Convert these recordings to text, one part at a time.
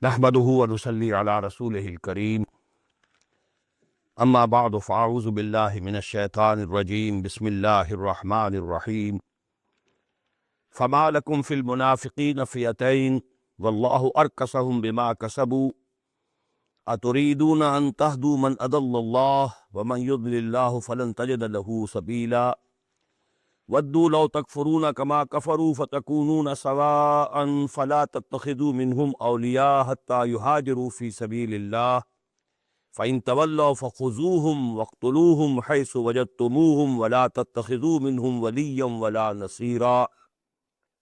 نحمده ونصلي على رسوله الكريم أما بعد فأعوذ بالله من الشيطان الرجيم بسم الله الرحمن الرحيم فما لكم في المنافقين فئتين والله أركسهم بما كسبوا أتريدون أن تهدوا من أضل الله ومن يضلل الله فلن تجد له سبيلا ودوا لو تكفرون كما كفروا فتكونون سواء فلا تتخذوا منهم أولياء حتى يهاجروا في سبيل الله فإن تولوا فخذوهم واقتلوهم حيث وجدتموهم ولا تتخذوا منهم وليا ولا نصيرا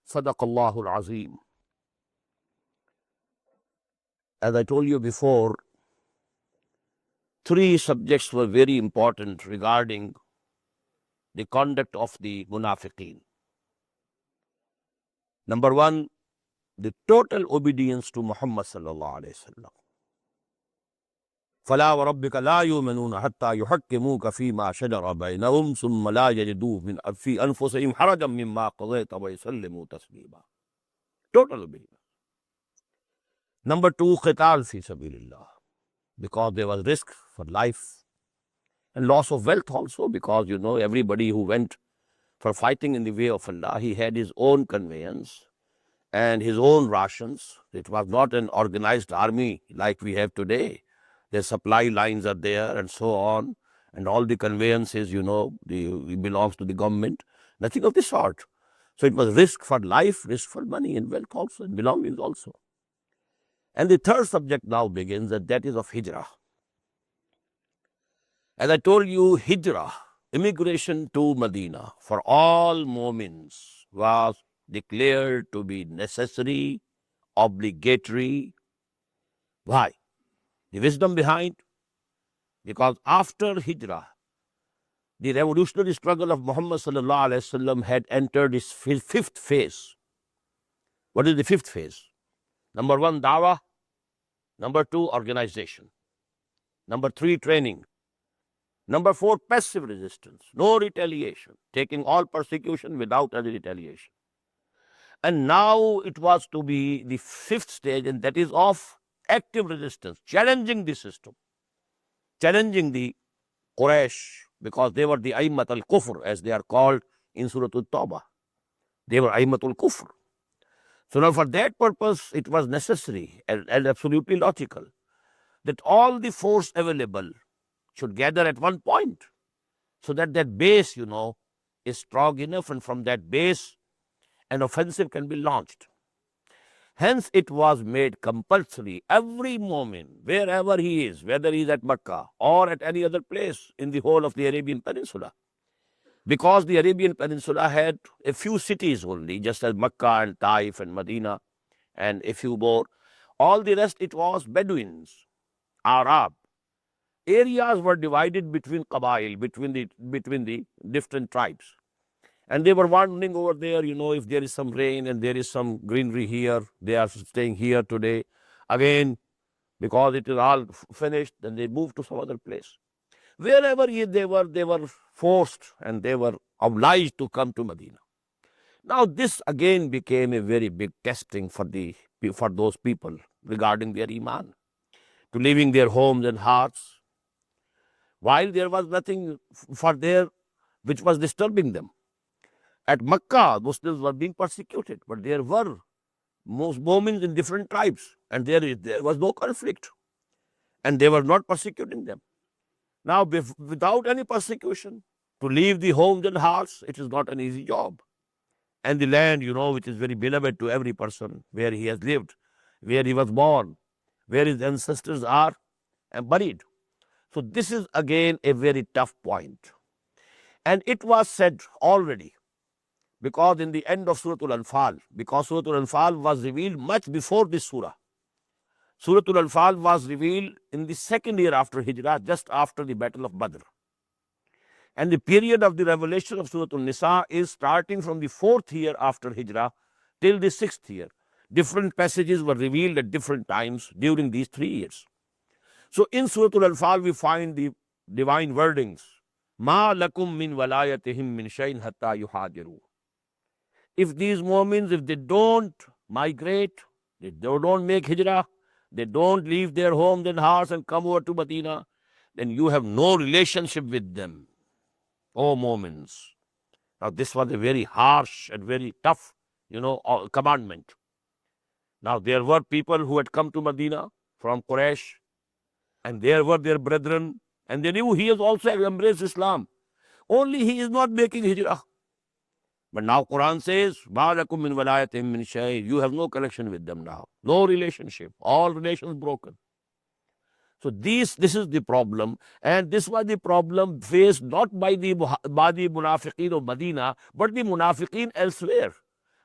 صدق الله العظيم. As I told you before, three subjects were very important regarding the conduct of the munafiqeen. Number one, the total obedience to Muhammad sallallahu alayhi wa sallam. فلا وربك لا يؤمنون حتى يحكموك فيما شجر بينهم ثم لا يجدوا من في أنفسهم حرجا مما قضيت ويسلموا تسليما. Total obedience. Number two, qital fi sabilillah, because there was risk for life and loss of wealth also, because you know everybody who went for fighting in the way of Allah, he had his own conveyance and his own rations. It was not an organized army like we have today. The supply lines are there and so on, and all the conveyances, you know, it belongs to the government. Nothing of the sort. So it was risk for life, risk for money and wealth also, and belongings also. And the third subject now begins, and that is of hijrah. As I told you, hijrah, immigration to Medina, for all Mu'mins was declared to be necessary, obligatory. Why? The wisdom behind, because after hijrah, the revolutionary struggle of Muhammad sallallahu alaihi wasallam had entered its fifth phase. What is the fifth phase? Number one, dawah. Number two, organization. Number three, training. Number four, passive resistance, no retaliation, taking all persecution without any retaliation. And now it was to be the fifth stage, and that is of active resistance, challenging the system, challenging the Quraysh, because they were the Aymat al-Kufr, as they are called in Surah At-Tawbah. They were Aymat al-Kufr. So now for that purpose, it was necessary and absolutely logical that all the force available should gather at one point, so that that base, you know, is strong enough, and from that base, an offensive can be launched. Hence, it was made compulsory every moment, wherever he is, whether he is at Makkah or at any other place in the whole of the Arabian Peninsula, because the Arabian Peninsula had a few cities only, just as Makkah and Taif and Medina and a few more. All the rest, it was Bedouins, Arab. Areas were divided between Qabail, between the different tribes. And they were wandering over there, you know, if there is some rain and there is some greenery here, they are staying here today. Again, because it is all finished, then they moved to some other place. Wherever they were forced and they were obliged to come to Medina. Now this again became a very big testing for those people regarding their iman, to leaving their homes and hearts, while there was nothing for there which was disturbing them. At Makkah, Muslims were being persecuted, but there were most Mu'mins in different tribes, and there was no conflict, and they were not persecuting them. Now, without any persecution, to leave the homes and hearts, it is not an easy job. And the land, you know, which is very beloved to every person, where he has lived, where he was born, where his ancestors are and buried. So this is again a very tough point. And it was said already because in the end of Surah Al-Anfal, because Surah Al-Anfal was revealed much before this surah. Surah Al-Anfal was revealed in the second year after Hijrah, just after the Battle of Badr. And the period of the revelation of Surah Al-Nisa is starting from the 4th year after Hijrah till the 6th year. Different passages were revealed at different times during these 3 years. So in Surah Al-Anfal, we find the divine wordings. Ma lakum min walayatihim min shayin hatta yuhajiru. If these Mu'mins, if they don't migrate, they don't make hijrah, they don't leave their homes and hearts and come over to Medina, then you have no relationship with them, O Mu'mins. Now this was a very harsh and very tough, commandment. Now there were people who had come to Medina from Quraysh, and there were their brethren, and they knew he has also embraced Islam. Only he is not making hijrah. But now Quran says, you have no connection with them now. No relationship. All relations broken. So this is the problem. And this was the problem faced not by the munafiqeen of Medina, but the munafiqeen elsewhere.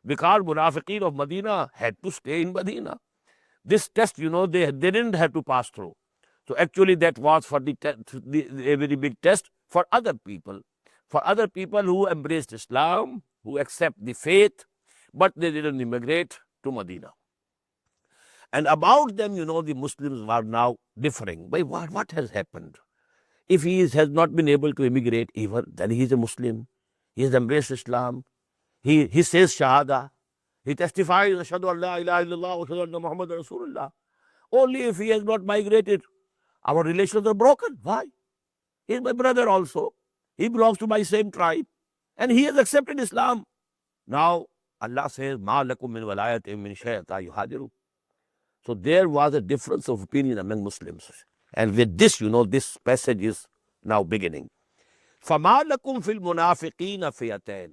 Because munafiqeen of Medina had to stay in Medina. This test, they didn't have to pass through. So actually that was for a very big test for other people. For other people who embraced Islam, who accept the faith, but they didn't immigrate to Medina. And about them, the Muslims are now differing. By what has happened? If he has not been able to immigrate even, then he is a Muslim. He has embraced Islam. He says Shahada. He testifies, Ashhadu an la ilaha illallah wa ashhadu anna Muhammadan Rasulullah. Only if he has not migrated, our relations are broken. Why? He is my brother also. He belongs to my same tribe. And he has accepted Islam. Now, Allah says, Ma lakum min walayatin min shay'ata yuhadiru. So there was a difference of opinion among Muslims. And with this, this passage is now beginning. فَمَا لَكُمْ فِي الْمُنَافِقِينَ فِيَتَيْنِ.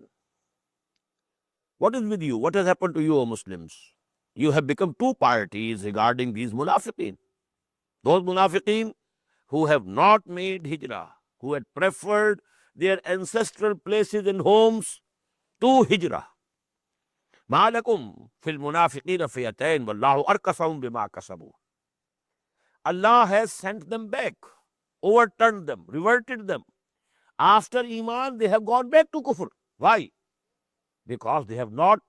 What is with you? What has happened to you, O Muslims? You have become two parties regarding these munafiqeen. Those munafiqeen who have not made hijrah, who had preferred their ancestral places and homes to hijrah. مَا لَكُمْ فِي الْمُنَافِقِينَ فِيَتَيْنِ وَاللَّهُ أَرْكَسَهُمْ بِمَا كَسَبُوا. Allah has sent them back, overturned them, reverted them. After Iman, they have gone back to kufr. Why? Because they have not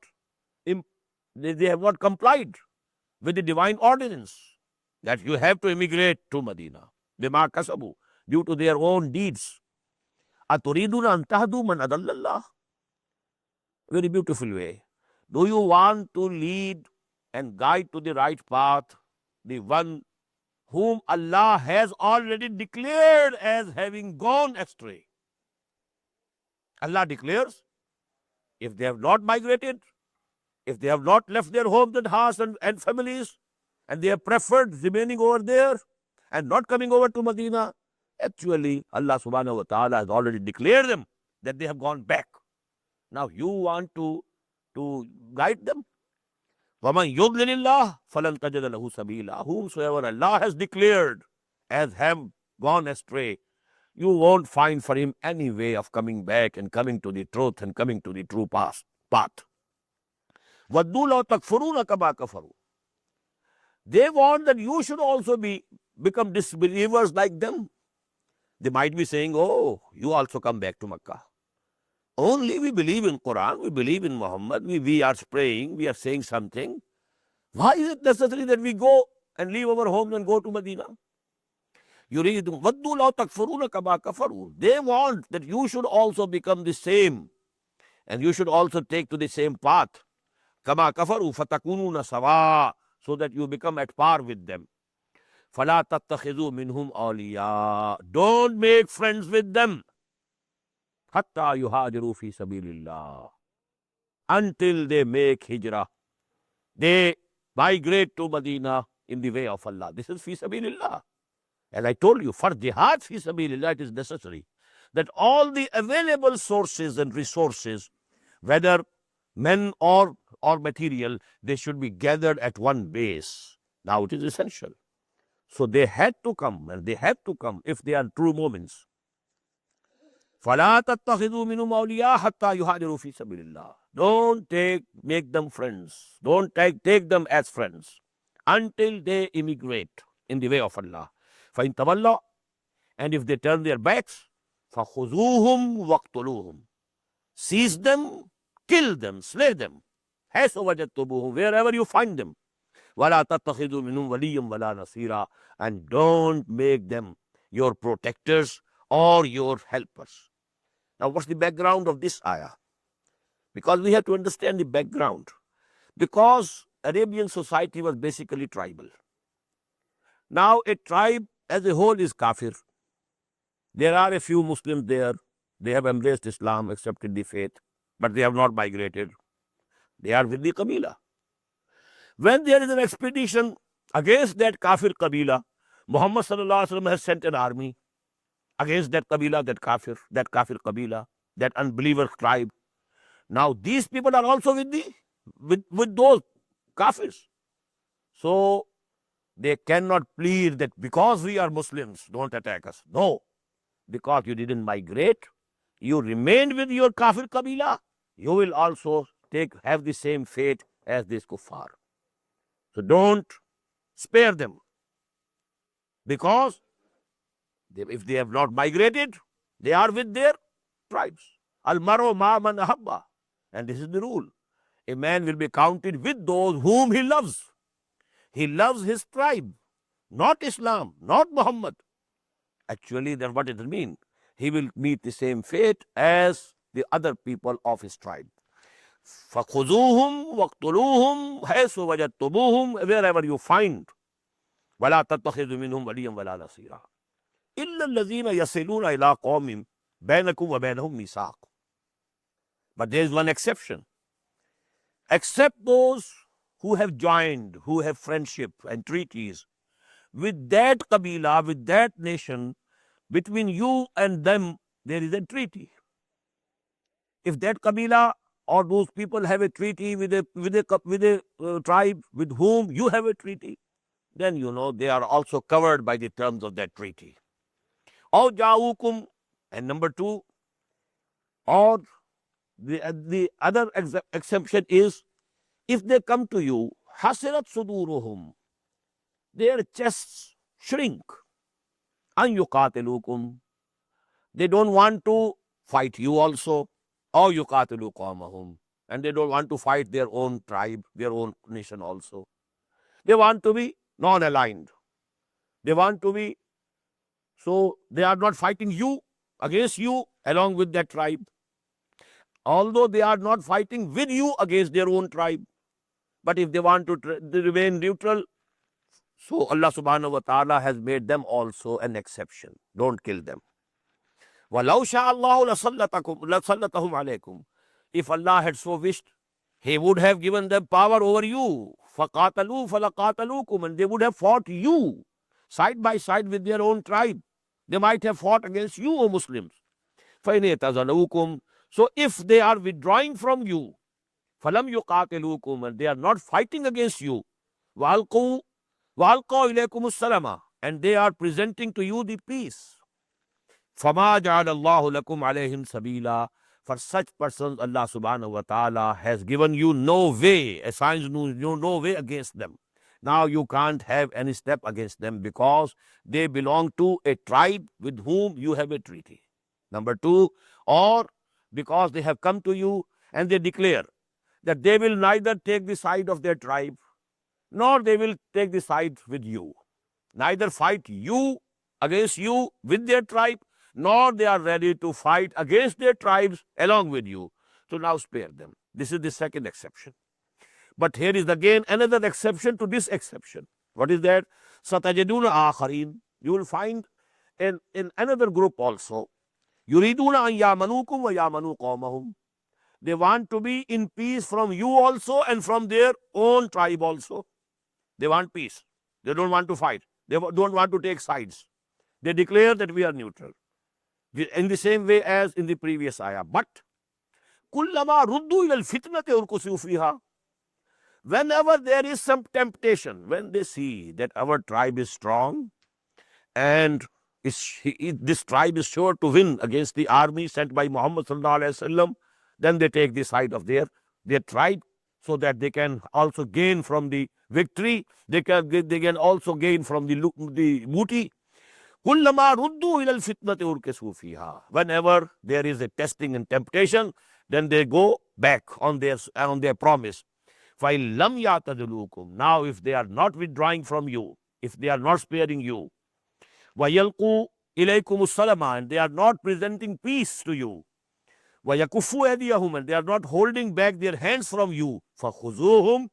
complied with the divine ordinance that you have to immigrate to Medina. بِمَا كَسَبُوا, due to their own deeds. أَتُرِيدُونَ أَن تَهْدُوا مَنْ أَضَلَّ اللَّهُ. Very beautiful way. Do you want to lead and guide to the right path the one whom Allah has already declared as having gone astray? Allah declares, if they have not migrated, if they have not left their homes and hearts and families, and they have preferred remaining over there and not coming over to Medina, actually Allah subhanahu wa ta'ala has already declared them that they have gone back. Now you want to guide them? وَمَنْ يُضْلِلِ اللَّهُ فَلَنْ تَجِدَ لَهُ سَبِيلًا. Whomsoever Allah has declared as have gone astray, you won't find for him any way of coming back and coming to the truth and coming to the true path. وَدُّوا لَوْ تَكْفُرُونَ كَمَا كَفَرُوا. They want that you should also become disbelievers like them. They might be saying, oh, you also come back to Makkah. Only we believe in Quran, we believe in Muhammad, we are praying, we are saying something. Why is it necessary that we go and leave our homes and go to Medina? They want that you should also become the same, and you should also take to the same path. Kama kafaru fatakununa sawa, so that you become at par with them. Fala tattakhidhu minhum awliya. Don't make friends with them. Hatta yuhajiru fi sabilillah. Until they make hijrah, they migrate to Medina in the way of Allah. This is fi sabilillah. As I told you, for jihad fi sabilillah, it is necessary that all the available sources and resources, whether men or material, they should be gathered at one base. Now it is essential. So they had to come, and they have to come if they are true moments. فَلَا تَتَّخِذُوا مِنْهُمْ أَوْلِيَاءَ حَتَّى يُهَاجِرُوا فِي سَبِيلِ اللَّهِ. Don't make them friends. Don't take them as friends until they immigrate in the way of Allah. فَإِن تَوَلَّوْا, and if they turn their backs, فَخُذُوهُمْ وَاقْتُلُوهُمْ, seize them, kill them, slay them. حَيْثُ وَجَدتُّمُوهُمْ, wherever you find them. وَلَا تَتَّخِذُوا مِنْهُمْ وَلِيًّا وَلَا نَصِيرًا, and don't make them your protectors or your helpers. Now, what's the background of this ayah? Because we have to understand the background. Because Arabian society was basically tribal. Now, a tribe as a whole is kafir. There are a few Muslims there. They have embraced Islam, accepted the faith, but they have not migrated. They are with the Qabila. When there is an expedition against that kafir Qabila, Muhammad sallallahu alaihi wasallam has sent an army against that Qabila, that kafir Qabila, that unbeliever tribe. Now these people are also with those kafirs. So they cannot plead that because we are Muslims, don't attack us. No, because you didn't migrate, you remained with your kafir Qabila, you will also have the same fate as this kuffar. So don't spare them, because if they have not migrated, they are with their tribes. Al-maru ma man ahabba. And this is the rule. A man will be counted with those whom he loves. He loves his tribe, not Islam, not Muhammad. Actually, that's what it will mean. He will meet the same fate as the other people of his tribe. فَخُذُوهُمْ وَاقْتُلُوهُمْ حَيْثُ وَجَدتُّمُوهُمْ, wherever you find. وَلَا تَتَّخِذُوا مِنْهُمْ وَلِيًّا وَلَا نَصِيرًا إِلَّا الَّذِينَ يَصِلُونَ إِلَىٰ قَوْمٍ بَيْنَكُمْ وَبَيْنَهُمْ مِيثَاقٌ. But there is one exception. Except those who have joined, who have friendship and treaties with that Qabila, with that nation, between you and them, there is a treaty. If that Qabila or those people have a treaty with a tribe with whom you have a treaty, then you know they are also covered by the terms of that treaty. Or ja'ukum, and number two, or the other exception is, if they come to you, hasirat suduruhum, their chests shrink, an yuqatilukum, they don't want to fight you also, or yuqatilu qawmahum, and they don't want to fight their own tribe, their own nation also. They want to be non-aligned. They want to be, so they are not fighting you, against you, along with that tribe. Although they are not fighting with you against their own tribe. But if they want to remain neutral, so Allah subhanahu wa ta'ala has made them also an exception. Don't kill them. وَلَوْ شَاءَ اللَّهُ لَسَلَّطَهُمْ عَلَيْكُمْ. If Allah had so wished, He would have given them power over you. فَقَاتَلُوا فَلَقَاتَلُوكُمْ, and they would have fought you side by side with their own tribe. They might have fought against you, O Muslims. فَإِنْ يَتَزَلُوكُمْ, so if they are withdrawing from you, فَلَمْ يُقَاتِلُوكُمْ, and they are not fighting against you, وَأَلْقَوْا إِلَيْكُمُ السَّلَامَ, and they are presenting to you the peace. فَمَا جَعَلَ اللَّهُ لَكُمْ عَلَيْهِمْ سَبِيلًا, for such persons Allah subhanahu wa ta'ala has given you no way, assigns no way against them. Now you can't have any step against them because they belong to a tribe with whom you have a treaty. Number two, or because they have come to you and they declare that they will neither take the side of their tribe, nor they will take the side with you. Neither fight you against you with their tribe, nor they are ready to fight against their tribes along with you. So now spare them. This is the second exception. But here is again another exception to this exception. What is that? Satajiduna akharin. You will find in another group also. Yuriduna an yamanukum wa yamanu qawmahum. They want to be in peace from you also and from their own tribe also. They want peace. They don't want to fight. They don't want to take sides. They declare that we are neutral. In the same way as in the previous ayah. But kullama ruddu ilal fitnati urkusu fiha. Whenever there is some temptation, when they see that our tribe is strong and this tribe is sure to win against the army sent by Muhammad sallallahu alaihi wasallam, then they take the side of their their tribe, so that they can also gain from the victory. They can also gain from the booty. Kullama ruddu ilal fitnati urkisu fiha. Whenever there is a testing and temptation, then they go back on their promise. فَإِن لَمْ يَعْتَذِلُوكُمْ. Now, if they are not withdrawing from you, if they are not sparing you, وَيَلْقُوا إِلَيْكُمُ السَّلَمَ, and they are not presenting peace to you, وَيَكُفُّوا أَيْدِيَهُمْ, and they are not holding back their hands from you, فَخُذُوهُمْ,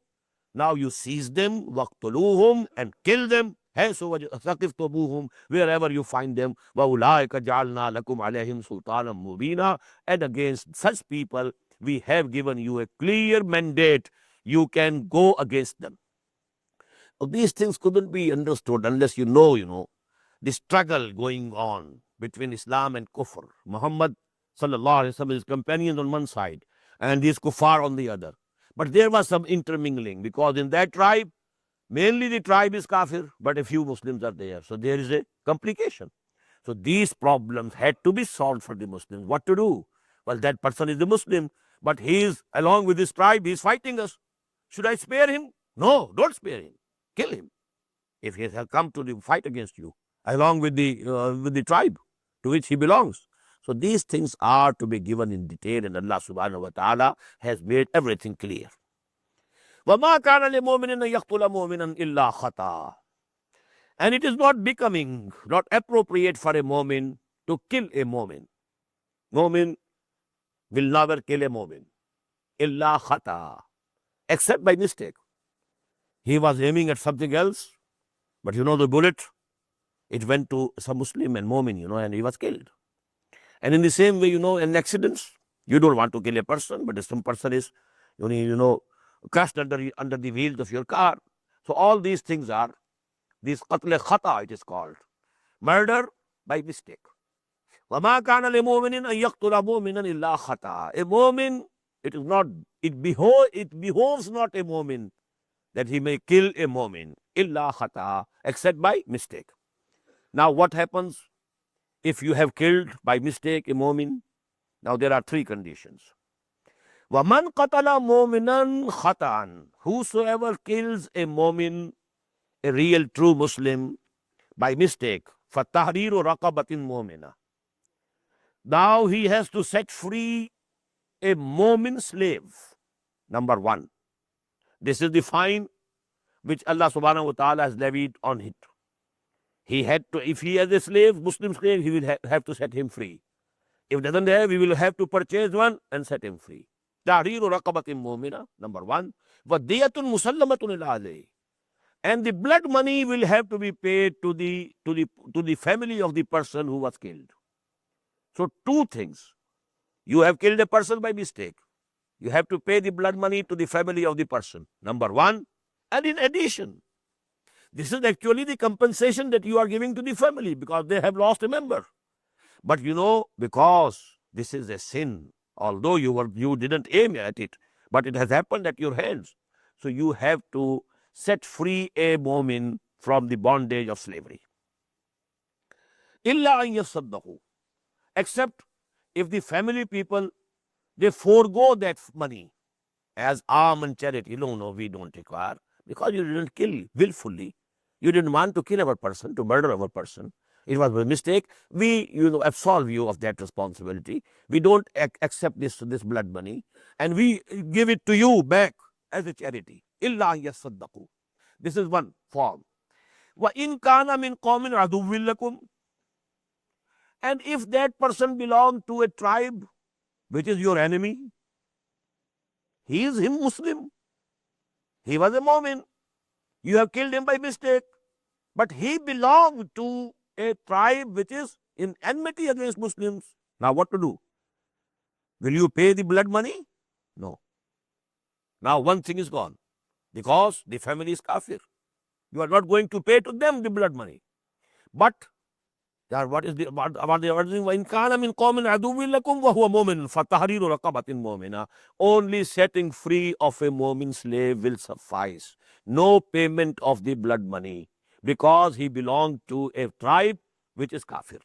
now you seize them, وَاقْتُلُوهُمْ, and kill them, حَيْثُ ثَقِفْتُمُوهُمْ, wherever you find them, وَأُولَٰئِكَ جَعَلْنَا لَكُمْ عَلَيْهِمْ سُلْطَانًا مُبِينًا, and against such people we have given you a clear mandate. You can go against them. These things couldn't be understood unless you know the struggle going on between Islam and Kufr. Muhammad sallallahu alaihi wasallam, his companions on one side, and these kuffar on the other. But there was some intermingling, because in that tribe, mainly the tribe is kafir, but a few Muslims are there. So there is a complication. So these problems had to be solved for the Muslims. What to do? Well, that person is the Muslim, but he is, along with his tribe, he is fighting us. Should I spare him? No, don't spare him. Kill him if he has come to the fight against you, along with the tribe to which he belongs. So these things are to be given in detail, and Allah subhanahu wa ta'ala has made everything clear. وَمَا كَانَ لِمُؤْمِنٍ أَن يَقْتُلَ مُؤْمِنًا إِلَّا خَطَأً. And it is not becoming, not appropriate for a mu'min to kill a mu'min. Mu'min will never kill a mu'min. إِلَّا خَطَأً. Except by mistake. He was aiming at something else, but the bullet, it went to some Muslim and mu'min, and he was killed. And in the same way, in accidents, you don't want to kill a person, but if some person is, crushed under the wheels of your car. So all these things are, this qatl khata, it is called, murder by mistake. وَمَا كَانَ لِمُؤْمِنٍ أَن يَقْتُلَ مُؤْمِنًا إِلَّا خَطَأً. A mu'min, it behoves not a mu'min that he may kill a mu'min, illa khata, except by mistake. Now what happens if you have killed by mistake a mu'min? Now there are three conditions. وَمَنْ قَتَلَ مُؤْمِنًا خَطَأً. Whosoever kills a mu'min, a real true Muslim, by mistake, فَتَحْرِيرُ رَقَبَةٍ مُؤْمِنَةٍ. Now he has to set free a mu'min slave. Number one. This is the fine which Allah subhanahu wa ta'ala has levied on it. He had to, if he has a slave, Muslim slave, he will have to set him free. If doesn't have, we will have to purchase one and set him free. Tahriru raqabatin mu'mina, number one. Wadiyatun musallamatun ila alayhi. And the blood money will have to be paid to the family of the person who was killed. So two things. You have killed a person by mistake. You have to pay the blood money to the family of the person. Number one. And in addition, this is actually the compensation that you are giving to the family, because they have lost a member. But because this is a sin, although you didn't aim at it, but it has happened at your hands. So you have to set free a mu'min from the bondage of slavery. Illa an yasaddaqu. Except if the family people, they forego that money as alms and charity. No, we don't require, because you didn't kill willfully. You didn't want to kill our person, to murder our person. It was a mistake. We, absolve you of that responsibility. We don't accept this blood money, and we give it to you back as a charity. Illa yasaddaqu. This is one form. Wa in kana min qawmin aduwwin lakum. And if that person belonged to a tribe which is your enemy, he is Muslim. He was a mu'min. You have killed him by mistake, but he belonged to a tribe which is in enmity against Muslims. Now what to do? Will you pay the blood money? No. Now one thing is gone, because the family is kafir. You are not going to pay to them the blood money. But what is the in kana min qawmin aduwwin lakum wa huwa mu'min fatahriru raqabatin mu'mina. Only setting free of a mu'min slave will suffice. No payment of the blood money, because he belonged to a tribe which is kafir.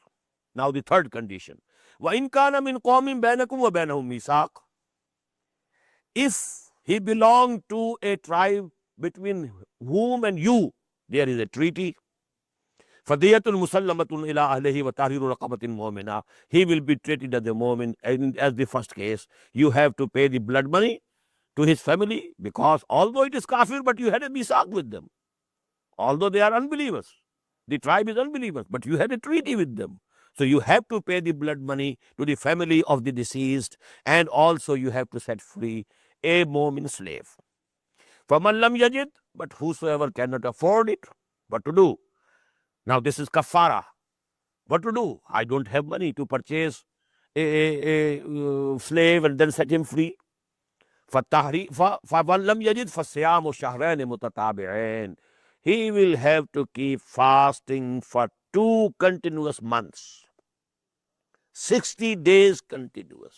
Now the third condition. Wa in kana min qawmin bainakum wa bainahum misaq. If he belonged to a tribe between whom and you, there is a treaty. Fadiyatul musallamatun ila ahlihi wa tahriru raqabatin mu'mina. He will be treated as a mu'min. And as the first case, you have to pay the blood money to his family, because although it is kafir, but you had a misaq with them. Although they are unbelievers, the tribe is unbelievers, but you had a treaty with them. So you have to pay the blood money to the family of the deceased, and also you have to set free a mu'min slave. فَمَنْ لَمْ يَجِدْ, but whosoever cannot afford it, what to do? Now this is kafara. What to do? I don't have money to purchase a slave and then set him free. فَمَنْ لَمْ يَجِدْ فَصِيَامُ شَهْرَيْنِ مُتَتَابِعَيْنِ. He will have to keep fasting for 2 continuous months. 60 days continuous.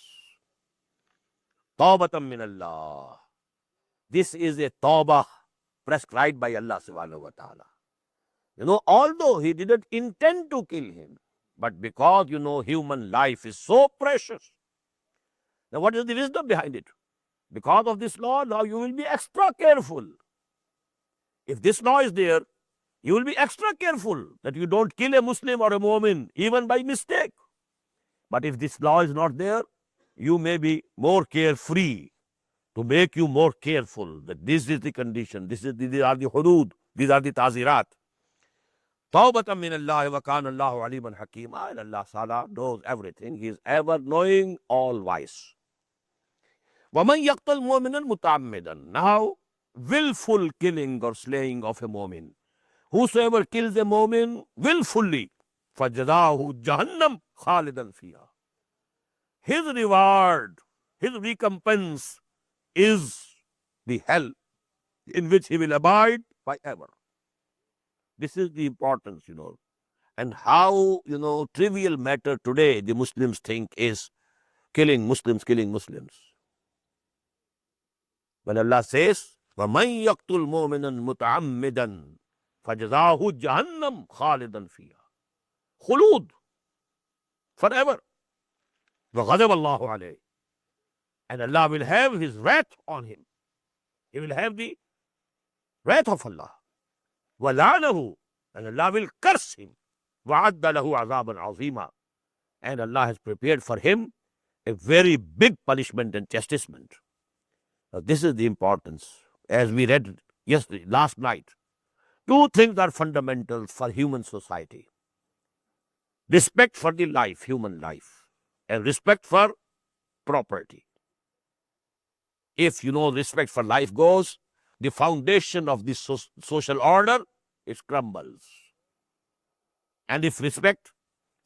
Tawbatan min Allah. This is a tawbah prescribed by Allah subhanahu wa ta'ala. Although he didn't intend to kill him, but because, human life is so precious. Now, what is the wisdom behind it? Because of this law, now you will be extra careful. If this law is there, you will be extra careful that you don't kill a Muslim or a Mu'min, even by mistake. But if this law is not there, you may be more carefree, to make you more careful that this is the condition, these are the hudud, these are the tazirat. Tawbatan min Allah wa kana Allahu aliman hakima. And Allah Ta'ala knows everything. He is ever knowing, all wise. وَمَنْ يَقْتَلْ مُؤْمِنًا مُتَعَمِّدًا. Now, willful killing or slaying of a mu'min. Whosoever kills a mu'min willfully, فَجَزَاهُ جَهَنَّمْ خَالِدًا فِيهَا. His reward, his recompense is the hell in which he will abide forever. This is the importance, and how, trivial matter today the Muslims think is killing Muslims. When Allah says, وَمَنْ يَقْتُلْ مُؤْمِنًا مُتَعَمِّدًا فَجَزَاهُ جَهَنَّمْ خَالِدًا فِيهَا. Khulud, forever. وَغَضَبَ اللَّهُ عَلَيْهِ. And Allah will have his wrath on him. He will have the wrath of Allah. وَلَعْنَهُ. And Allah will curse him. وَعَدَّ لَهُ عَذَابًا عَظِيمًا. And Allah has prepared for him a very big punishment and chastisement. Now, this is the importance. As we read yesterday, last night, 2 things are fundamental for human society. Respect for the life, human life, and respect for property. If, respect for life goes, the foundation of this social order, it crumbles. And if respect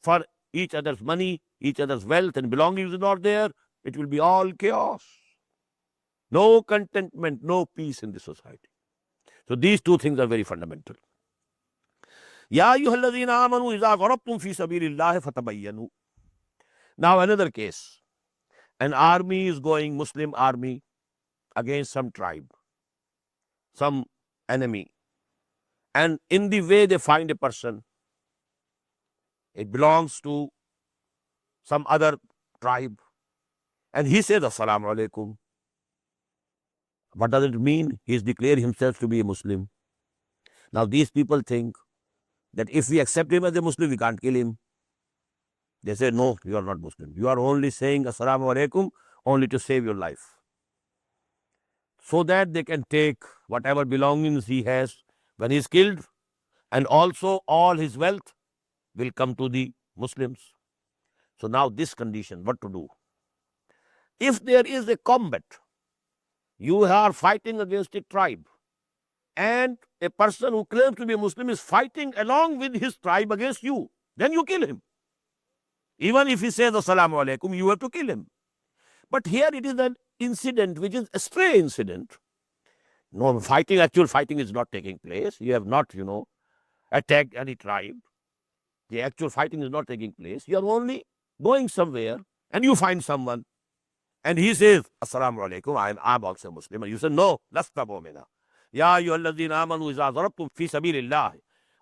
for each other's money, each other's wealth and belongings is not there, it will be all chaos. No contentment, no peace in the society. So these 2 things are very fundamental. Ya ayyuhalladhina amanu idha darabtum fi sabilillahi fatabayyanu. Now another case. An army is going, Muslim army, against some tribe, some enemy. And in the way they find a person. It belongs to some other tribe. And he says, Assalamu alaikum. What does it mean? He is declaring himself to be a Muslim. Now these people think that if we accept him as a Muslim, we can't kill him. They say, no, you are not Muslim. You are only saying Assalamu alaikum only to save your life, so that they can take whatever belongings he has when he is killed, and also all his wealth will come to the Muslims. So now this condition, what to do? If there is a combat, you are fighting against a tribe, and a person who claims to be a Muslim is fighting along with his tribe against you, then you kill him. Even if he says Assalamu alaikum, you have to kill him. But here it is an incident which is a stray incident. No actual fighting is not taking place. You have not, attacked any tribe. The actual fighting is not taking place. You are only going somewhere and you find someone and he says, Assalamu alaikum, I'm also a Muslim. And you say, no, lasta mu'mina. Ya ayyuhalladhina amanu idha darabtum fi sabilillah.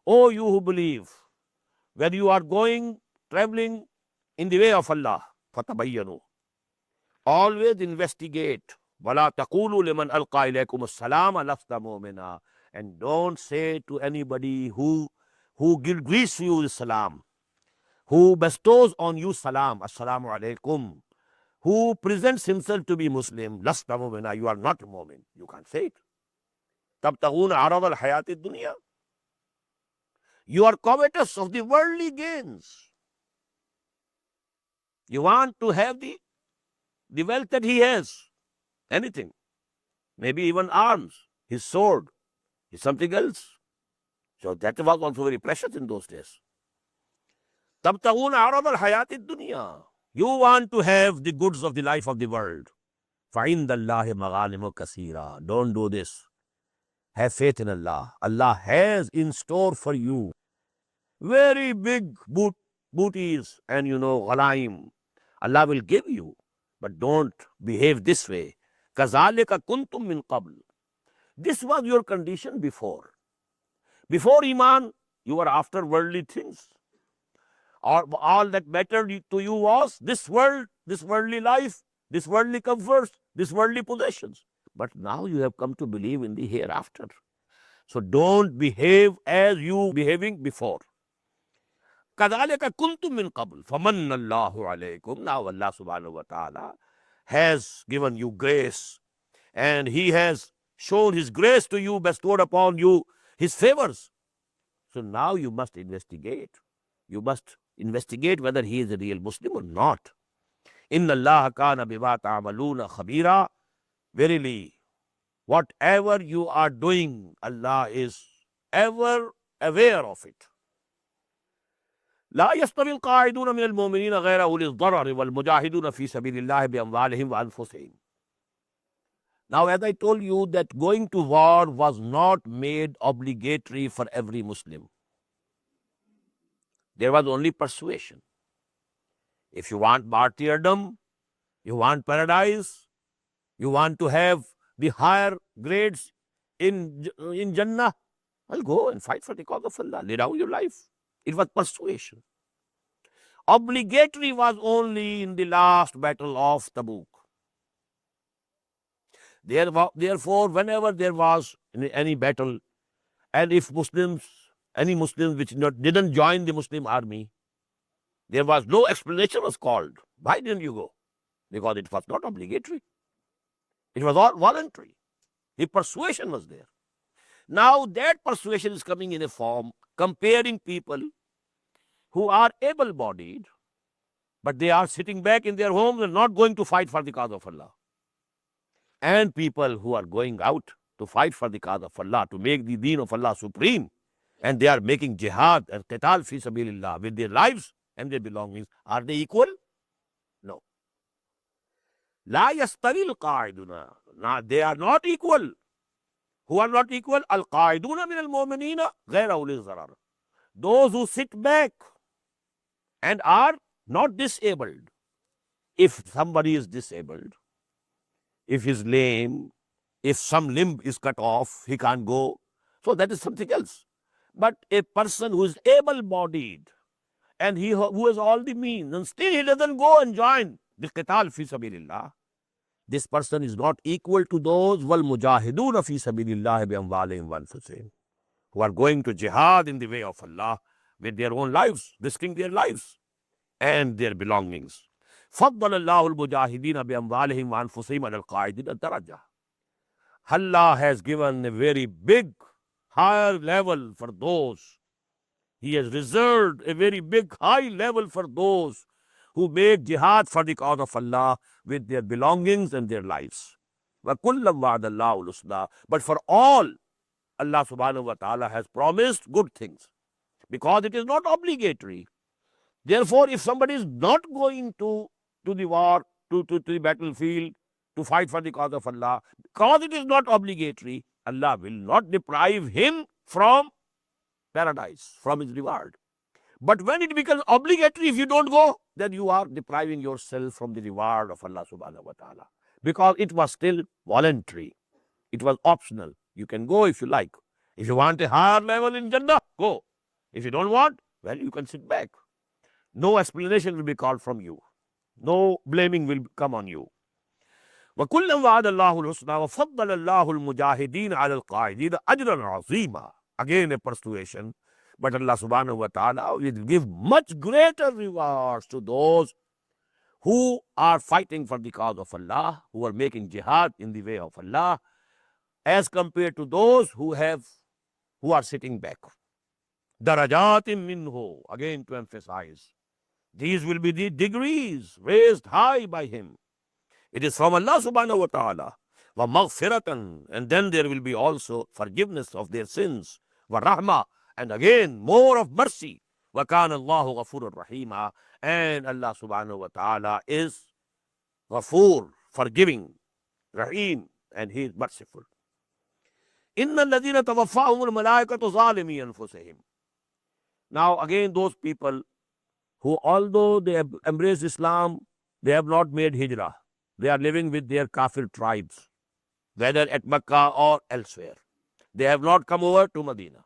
Oh, you who believe, when you are going, traveling in the way of Allah, fatabayyanu. Always investigate وَلَا تَقُولُوا لِمَنْ أَلْقَى إِلَيْكُمُ السَّلَامَ لَسْتَ مُؤْمِنًا. And don't say to anybody who greets you with salam, who bestows on you salam, assalamu alaikum, who presents himself to be Muslim, lasta mu'mina, you are not a mu'min. You can't say it. تَبْتَغُونَ عَرَضَ الْحَيَاةِ الدُّنْيَا. You are covetous of the worldly gains. You want to have the wealth that he has. Anything. Maybe even arms, his sword, is something else. So that was also very precious in those days. تَبْتَغُونَ عَرَضَ الْحَيَاةِ الدُّنْيَا. You want to have the goods of the life of the world. فَعِنْدَ اللَّهِ مَغَانِمُ كَثِيرًا. Don't do this. Have faith in Allah. Allah has in store for you very big booties and ghanaim. Allah will give you. But don't behave this way. كَذَلِكَ كُنْتُم مِّن قَبْلِ. This was your condition before. Before Iman, you were after worldly things. All that mattered to you was this world, this worldly life, this worldly comforts, this worldly possessions. But now you have come to believe in the hereafter. So don't behave as you behaving before. كَذَلِكَ كُنْتُم مِّن قَبْلِ فَمَنَّ اللَّهُ عَلَيْكُمْ. Now Allah subhanahu wa ta'ala has given you grace, and He has shown His grace to you, bestowed upon you His favors. So now you must investigate. You must investigate whether he is a real Muslim or not. Inna Allah kana bima ta'maluna khabira. Verily, whatever you are doing, Allah is ever aware of it. لا يستوي القاعدون من المؤمنين غير أولي الضرر والمجاهدون في سبيل الله بأموالهم وأنفسهم. Now, as I told you that going to war was not made obligatory for every Muslim. There was only persuasion. If you want martyrdom, you want paradise, you want to have the higher grades in Jannah, well, go and fight for the cause of Allah. Lay down your life. It was persuasion. Obligatory was only in the last battle of Tabuk. Therefore, whenever there was any battle, and if any Muslims which didn't join the Muslim army, there was no explanation was called. Why didn't you go? Because it was not obligatory. It was all voluntary. The persuasion was there. Now that persuasion is coming in a form comparing people who are able-bodied, but they are sitting back in their homes and not going to fight for the cause of Allah. And people who are going out to fight for the cause of Allah, to make the deen of Allah supreme, and they are making jihad and qital fi sabilillah with their lives and their belongings. Are they equal? No. La yastawi al-qa'iduna. Now they are not equal. Who are not equal? Al-qa'iduna min al-mu'minina ghayra uli zarar. Those who sit back and are not disabled. If somebody is disabled, if he's lame, if some limb is cut off, he can't go. So that is something else. But a person who is able-bodied and who has all the means and still he doesn't go and join the qital fi sabilillah, this person is not equal to those wal mujahidun fi sabilillah bi amwalihim wa anfusihim, who are going to jihad in the way of Allah with their own lives, risking their lives and their belongings. فضل الله المجاهدين بأموالهم وأنفسهم على القاعدين الدرجة. Allah has given a very big, higher level for those. He has reserved a very big, high level for those who make jihad for the cause of Allah with their belongings and their lives. وَكُلًّا وَعَدَ اللَّهُ الْحُسْنَى. But for all, Allah subhanahu wa ta'ala has promised good things because it is not obligatory. Therefore, if somebody is not going to the war, to the battlefield, to fight for the cause of Allah, because it is not obligatory, Allah will not deprive him from paradise, from his reward. But when it becomes obligatory, if you don't go, then you are depriving yourself from the reward of Allah subhanahu wa ta'ala. Because it was still voluntary. It was optional. You can go if you like. If you want a higher level in Jannah, go. If you don't want, well, you can sit back. No explanation will be called from you. No blaming will come on you. وَكُلًّا وَعَدَ اللَّهُ الْحُسْنَى وَفَضَّلَ اللَّهُ الْمُجَاهِدِينَ عَلَى الْقَاعِدِينَ أَجْرًا عَظِيمًا. Again a persuasion. But Allah subhanahu wa ta'ala will give much greater rewards to those who are fighting for the cause of Allah, who are making jihad in the way of Allah, as compared to those who are sitting back. Darajatim minhu, again to emphasize. These will be the degrees raised high by him. It is from Allah subhanahu wa ta'ala. Wa maghfiratan, and then there will be also forgiveness of their sins. Wa rahma, and again more of mercy. Wa kana Allahu ghafurur rahima, and Allah subhanahu wa ta'ala is ghafur, forgiving, rahim, and he is merciful. Inna alladhina tawaffahumul malaikatu zalimi anfusihim. Now again those people who, although they have embraced Islam, they have not made hijrah. They are living with their kafir tribes, whether at Mecca or elsewhere. They have not come over to Medina.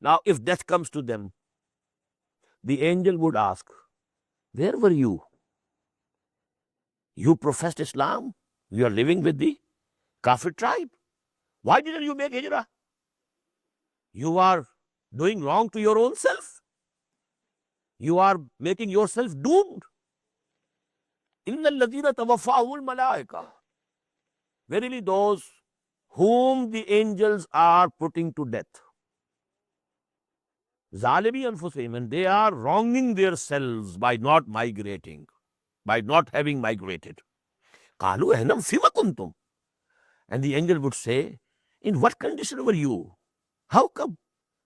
Now, if death comes to them, the angel would ask, where were you? You professed Islam. You are living with the kafir tribe. Why didn't you make hijrah? You are doing wrong to your own self. You are making yourself doomed. Inna alladhina tawaffahumul malaika. Verily those whom the angels are putting to death. Zalimi anfusihim, and they are wronging themselves by not migrating, by not having migrated. Qalu ahnam fima kuntum. And the angel would say, in what condition were you? How come?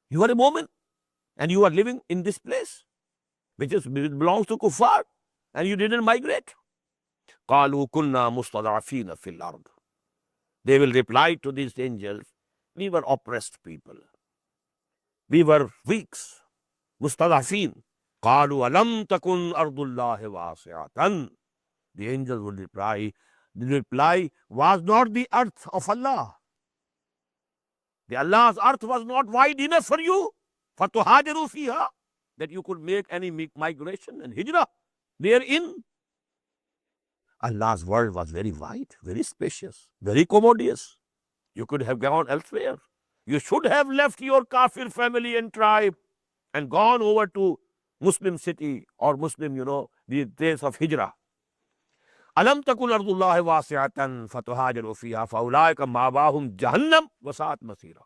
You are a Mu'min and you are living in this place, which belongs to kuffar, and you didn't migrate. Qalu kunna mustad'afina fil ard. They will reply to these angels, we were oppressed people. We were weaks. Mustad'afin. Qalu alam takun ardullahi wasi'atan. The angels would reply, the reply was not the earth of Allah. The Allah's earth was not wide enough for you, fatuhajiru fiha, that you could make any migration and hijrah therein. Allah's world was very wide, very spacious, very commodious. You could have gone elsewhere. You should have left your kafir family and tribe and gone over to Muslim city or Muslim, the days of hijrah. Alam takun ardullahi wasi'atan fatuhajiru fiha faulaika ma'wahum jahannam wa sa'at masira.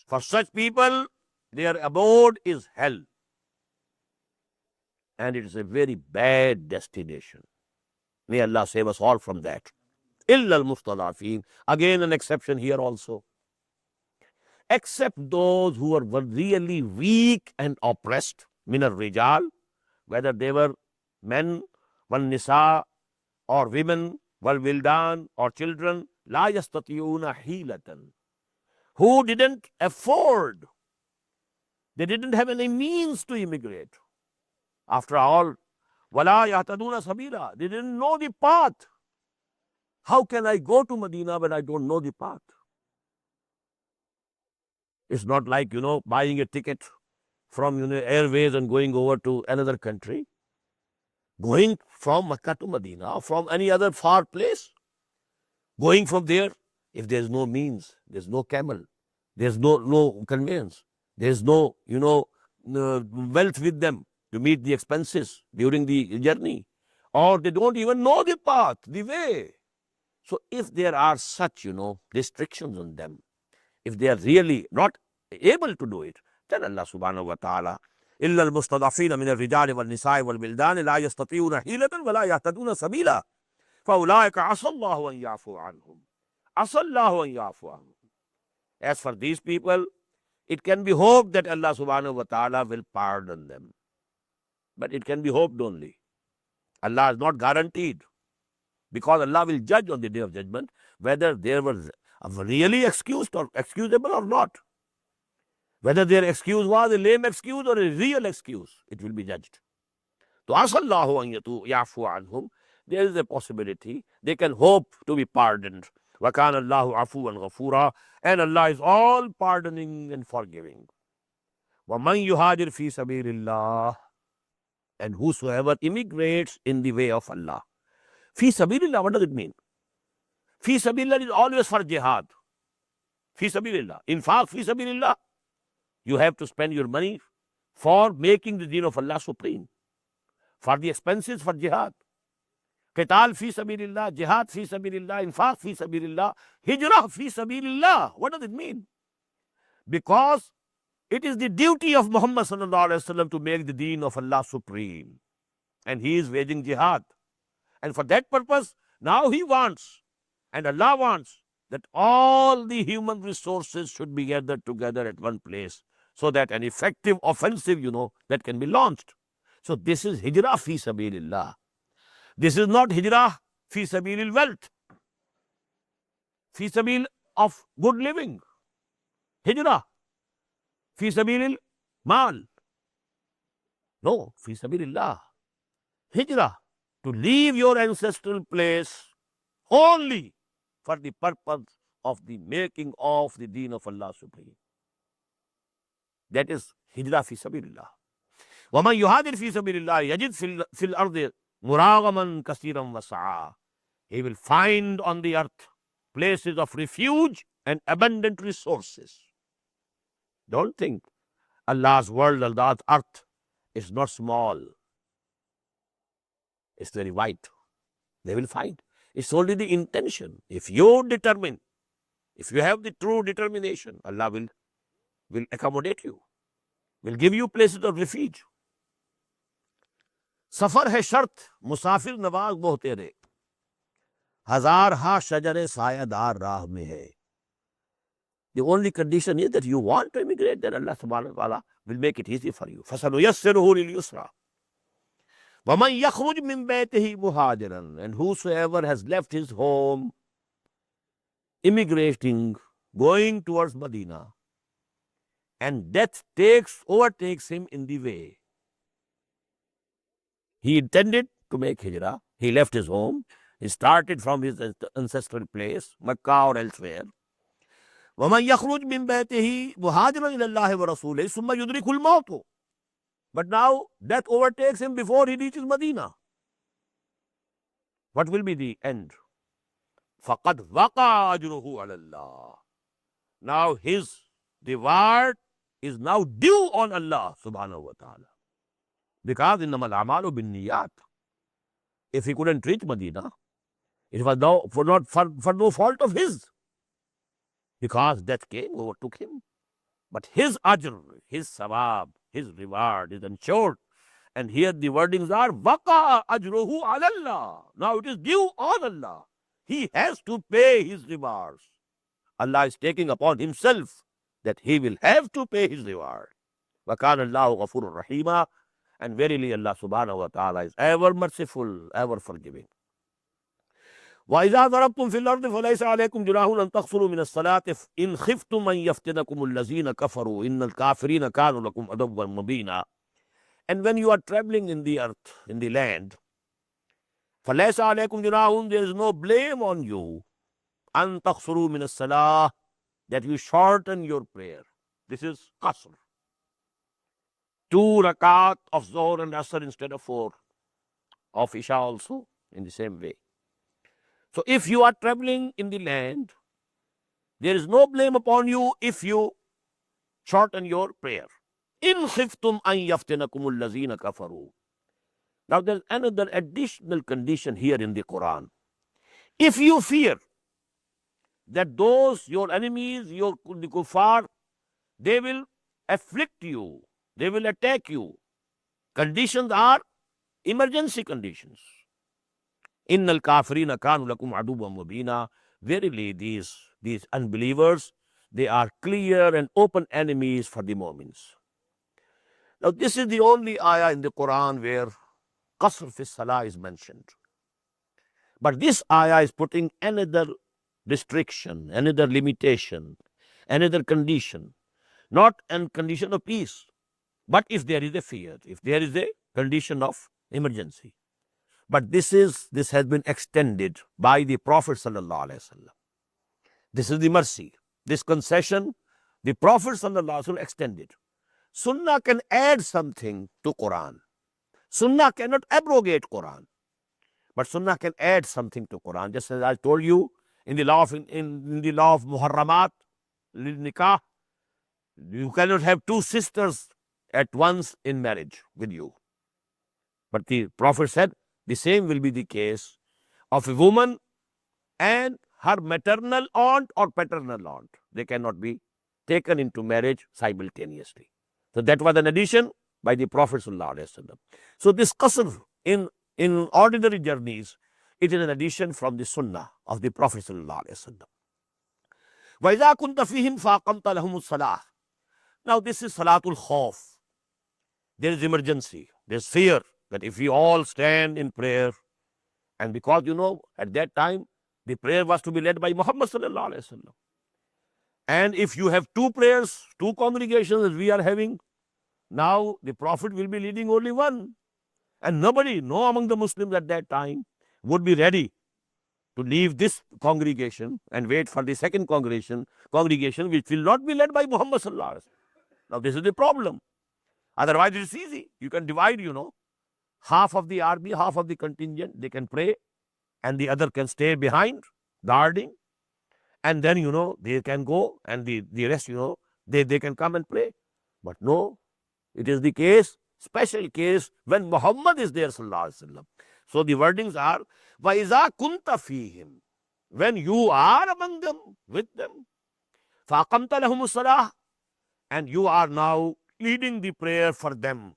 For such people, their abode is hell. And it is a very bad destination. May Allah save us all from that. Illa al-mustadafin. Again an exception here also. Except those who were really weak and oppressed, min al-rijal, whether they were men, wal nisa, or women, wal wildan, or children, la yastatiyuna hilatan, who didn't afford, they didn't have any means to immigrate. After all, wala yahtaduna sabila, they didn't know the path. How can I go to Medina when I don't know the path? It's not like, buying a ticket from, airways and going over to another country. Going from Mecca to Medina or from any other far place. Going from there, if there's no means, there's no camel, there's no conveyance, there's no, wealth with them to meet the expenses during the journey, or they don't even know the path, the way. So if there are such, restrictions on them, if they are really not able to do it, then Allah subhanahu wa ta'ala, إلا المستضعفين من الرجال والنساء والولدان لا يستطيعون حيلة ولا يهتدون سبيلا فأولئك عسى الله أن يعفو عنهم. عسى الله أن يعفو عنهم. As for these people, it can be hoped that Allah subhanahu wa ta'ala will pardon them. But it can be hoped only. Allah is not guaranteed, because Allah will judge on the day of judgment whether there was really excused or excusable or not. Whether their excuse was a lame excuse or a real excuse, it will be judged. So, asallahu an yafu anhum, there is a possibility they can hope to be pardoned. Wa kana Allahu afuwan ghafura, and Allah is all pardoning and forgiving. Wa man yuhajir fi sabilillah, and whosoever immigrates in the way of Allah. Fi sabilillah, what does it mean? Fi sabilillah is always for jihad. Fi sabilillah. Infaq fi sabilillah. You have to spend your money for making the deen of Allah supreme. For the expenses for jihad. Qital fi sabilillah, jihad fi sabilillah, infaq fi sabilillah, hijrah fi sabilillah. What does it mean? Because it is the duty of Muhammad sallallahu alaihi wasallam to make the deen of Allah supreme. And he is waging jihad. And for that purpose, now he wants, and Allah wants, that all the human resources should be gathered together at one place so that an effective offensive, that can be launched. So this is hijrah fi sabilillah. This is not hijrah fi sabilil wealth, fi sabil of good living. Hijrah fi sabilil mal. No, fi sabilillah. Hijrah, to leave your ancestral place only for the purpose of the making of the deen of Allah supreme. That is hijrah fi sabilillah. وَمَنْ يُهَاجِرْ فِي سَبِيلِ اللَّهِ يَجِدْ فِي الْأَرْضِ مُرَاغَمًا كَثِيرًا وَسَعًا. He will find on the earth places of refuge and abundant resources. Don't think Allah's world, Allah's earth is not small. It's very wide. They will find. It's only the intention. If you determine, if you have the true determination, Allah will accommodate you, will give you places of refuge. सफर है शर्त मुसाफिर नवाज वो तेरे हजार हा शजरे सायादार राह में है. The only condition is that you want to immigrate, then Allah subhanahu wa ta'ala will make it easy for you. فَسَنُيَسِّرُهُ لِلْيُسْرَى وَمَنْ يَخْرُجْ مِنْ بَيْتِهِ مُهَاجِرًا. And whosoever has left his home, immigrating, going towards Medina, and death overtakes him in the way. He intended to make hijrah. He left his home. He started from his ancestral place, Makkah or elsewhere. وَمَنْ يَخْرُجْ مِنْ بَيْتِهِ مُهَاجِرًا إِلَى اللَّهِ وَرَسُولِهِ ثُمَّ يُدْرِكُهُ الْمَوْتُ. But now death overtakes him before he reaches Medina. What will be the end? فَقَدْ وَقَعَ أَجْرُهُ عَلَى اللَّهِ. Now his reward is now due on Allah subhanahu wa ta'ala. Because إِنَّمَا الْأَعْمَالُ بِالنِّيَّاتِ. If he couldn't reach Medina, it was for no fault of his. Because death came, overtook him. But his ajr, his sawab, his reward is ensured. And here the wordings are, Waqa ajruhu ala Allah. Now it is due on Allah. He has to pay his rewards. Allah is taking upon himself that he will have to pay his reward. وَكَانَ اللَّهُ غَفُورٌ رَحِيمًا. And verily Allah subhanahu wa ta'ala is ever merciful, ever forgiving. وَإِذَا ضَرَبْتُمْ فِي الْأَرْضِ فَلَيْسَ عَلَيْكُمْ جُنَاحٌ أَن تَقْصُرُوا مِنَ الصَّلَاةِ إِنْ خِفْتُمْ أَن يَفْتِنَكُمُ الَّذِينَ كَفَرُوا إِنَّ الْكَافِرِينَ كَانُوا لَكُمْ عَدُوًّا مُبِينًا. And when you are traveling in the earth, in the land, فَلَيْسَ عَلَيْكُمْ جُنَاحٌ, there is no blame on you, أَن تَقْصُرُوا مِنَ الصَّلَاةِ, that you shorten your prayer. This is qasr. 2 rakat of Zohr and Asr instead of 4. Of Isha also in the same way. So if you are traveling in the land, there is no blame upon you if you shorten your prayer. In khiftum an yaftinakumul lazina kafaru. Now there's another additional condition here in the Quran. If you fear that those, your enemies, the kuffar, they will afflict you, they will attack you. Conditions are emergency conditions. Innal kafirina kanu lakum aduwwan mubina. Verily these unbelievers, they are clear and open enemies for the mu'mins. Now this is the only ayah in the Quran where qasr fi salah is mentioned. But this ayah is putting another restriction, another limitation, another condition. Not a condition of peace, but if there is a fear, if there is a condition of emergency. But this has been extended by the Prophet sallallahu alaihi wasallam. This is the mercy. This concession, the Prophet sallallahu alaihi wasallam extended. Sunnah can add something to Quran. Sunnah cannot abrogate Quran. But Sunnah can add something to Quran. Just as I told you, in the law of in the law of Muharramat, nikah, you cannot have two sisters at once in marriage with you. But the Prophet said the same will be the case of a woman and her maternal aunt or paternal aunt. They cannot be taken into marriage simultaneously. So that was an addition by the Prophet ﷺ. So this qasr in ordinary journeys, it is an addition from the sunnah of the Prophet ﷺ. وَإِذَا كُنْتَ فِيهِمْ فَأَقَمْتَ لَهُمُ الصَّلَاةَ. Now this is Salatul Khawf. There is emergency. There is fear that if we all stand in prayer, and because at that time the prayer was to be led by Muhammad sallallahu alaihi wasallam. And if you have two prayers, two congregations as we are having, now the Prophet will be leading only one. And nobody, no among the Muslims at that time, would be ready to leave this congregation and wait for the second congregation which will not be led by Muhammad sallallahu alaihi wasallam. Now this is the problem. Otherwise it is easy. You can divide, half of the army, half of the contingent, they can pray, and the other can stay behind, guarding, and then, they can go, and the rest, they can come and pray. But no, it is the case, special case, when Muhammad is there, sallallahu alaihi wasallam. So the wordings are, وَإِذَا كُنْتَ فِيهِمْ. When you are among them, with them, فَأَقَمْتَ لَهُمُ الصَّلَاةَ. And you are now leading the prayer for them.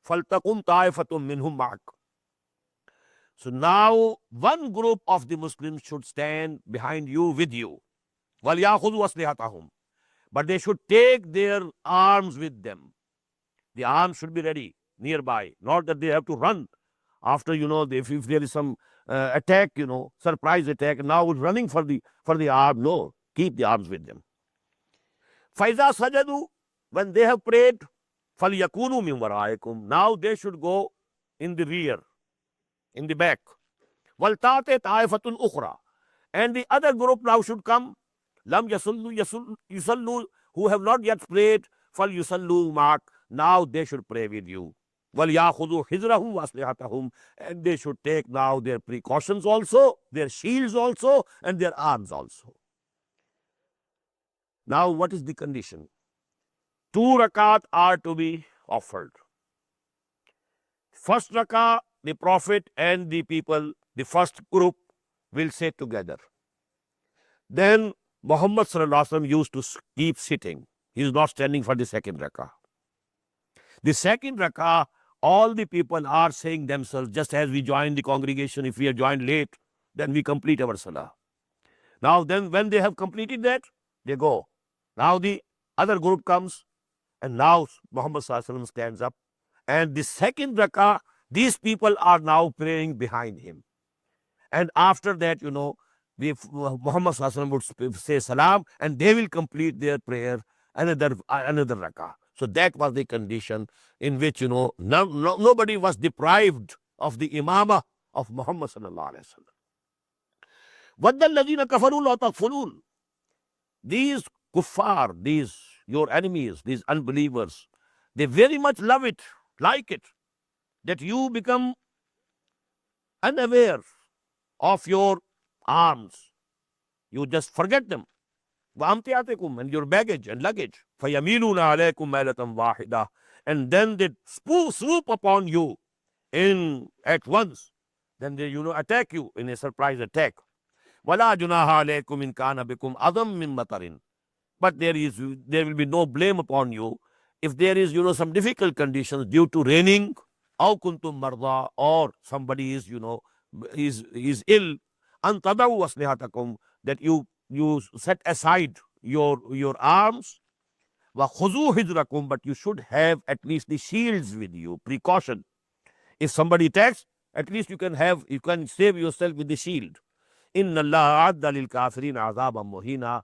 فَلْتَقُمْ طَائِفَةٌ مِّنْهُمْ مَعَكَ. So now one group of the Muslims should stand behind you, with you. وَلْيَأْخُذُوا أَسْلِحَتَهُمْ. But they should take their arms with them. The arms should be ready, nearby. Not that they have to run after, if there is some attack, surprise attack, now running for the arm. No, keep the arms with them. فَإِذَا سَجَدُوا. When they have prayed, فَلْيَكُونُوا مِنْ وَرَائِكُمْ. Now they should go in the rear, in the back. وَلْتَأْتِ طَائِفَةٌ أُخْرَى. And the other group now should come. لَمْ يُصَلُّوا. Who have not yet prayed, فَلْيُصَلُّوا مَعَكَ. Now they should pray with you. وَلْيَأْخُذُوا حِذْرَهُمْ وَأَسْلِحَتَهُمْ. And they should take now their precautions also, their shields also, and their arms also. Now what is the condition? 2 rakat are to be offered. First rakah, the Prophet and the people, the first group, will say together. Then Muhammad sallallahu alaihi wasallam used to keep sitting. He is not standing for the second rakah. The second rakah, all the people are saying themselves, just as we join the congregation. If we are joined late, then we complete our salah. Now then, when they have completed that, they go. Now the other group comes, and now Muhammad sallallahu alaihi wasallam stands up. And the second rakah, these people are now praying behind him. And after that, Muhammad sallallahu alaihi wasallam would say salam, and they will complete their prayer, another rakah. So that was the condition in which, nobody was deprived of the imamah of Muhammad sallallahu alaihi wasallam. وَدَّ الَّذِينَ كَفَرُوا لَا تَغْفُلُونَ. These kuffar, these your enemies, these unbelievers, they very much love it, like it, that you become unaware of your arms. You just forget them. وَأَمْتِعَتِكُمْ, and your baggage and luggage. فَيَمِيلُونَ عَلَيْكُمْ مَيْلَةً وَاحِدَةً. And then they swoop upon you at once. Then they, attack you in a surprise attack. وَلَا جُنَاهَ عَلَيْكُمْ إِنْ كَانَ بِكُمْ أَذًى مِّن مَطَرٍ. But there will be no blame upon you if there is, some difficult conditions due to raining, أَوْ كُنْتُمْ مَرْضَى, or somebody is, is ill. أَنْ تَضَعُوا أَسْلِحَتَكُمْ, that you set aside your arms. وَخُذُوا حِذْرَكُمْ, but you should have at least the shields with you, precaution. If somebody attacks, at least you can save yourself with the shield. إِنَّ اللَّهَ أَعَدَّ لِلْكَافِرِينَ عَذَابًا مُهِينًا.